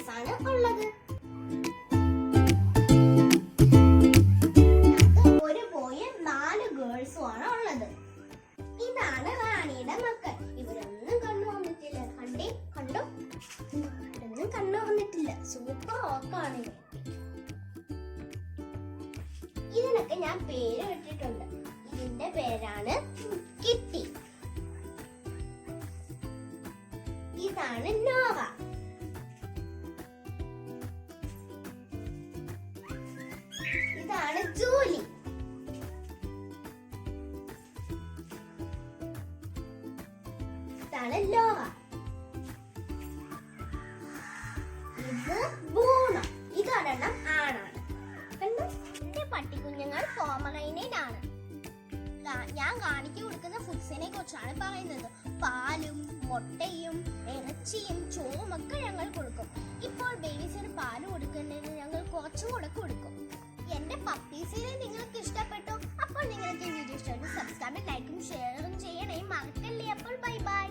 Boys ആണ് ഉള്ളത്. ഒരു ബോയും 4 ഗേൾസും ആണ് ഉള്ളത്. ഇതാണ് റാണിയുടെ മക്കൾ. ഇവരൊന്നും കണ്ണു വന്നിട്ടില്ല. കണ്ടോ ഇവരൊന്നും കണ്ണു വന്നിട്ടില്ല. സൂപ്പർ ഓക്കാണ് ഇവർ. ഇതിനൊക്കെ ഞാൻ പേര് ഇട്ടിട്ടുണ്ട്. ഇതിന്റെ പേരാണ് കിറ്റി. ഇതാണ് നോവ. ഇതാണ് ജൂലി. ഇതാണ് ലോറ. ഇത് ബൂണോ. ഇതൊരെണ്ണം ആണാണ്. കണ്ടോ? എന്റെ പട്ടിക്കുഞ്ഞുങ്ങൾ പോമറേനിയനാണ്. ഞാൻ കാണിച്ചു കൊടുക്കുന്ന ഫുഡ്സിനെ കുറിച്ചാണ് പറയുന്നത്. പാലും മുട്ടയും ഇറച്ചിയും ചോറും ഒക്കെ ഞങ്ങൾ കൊടുക്കും. ഇപ്പോൾ ബേബീസിന് പാല് കൊടുക്കുന്നതിന് ഞങ്ങൾ കുറച്ചും കൂടെ കൊടുക്കും. എന്റെ പപ്പീസിനെ നിങ്ങൾക്ക് ഇഷ്ടപ്പെട്ടോ? അപ്പോൾ നിങ്ങൾക്ക് ഈ വീഡിയോ ഇഷ്ടപ്പെട്ടു സബ്സ്ക്രൈബും ലൈക്കും ഷെയറും ചെയ്യണേ മറക്കല്ലേ. അപ്പോൾ ബൈ ബൈ.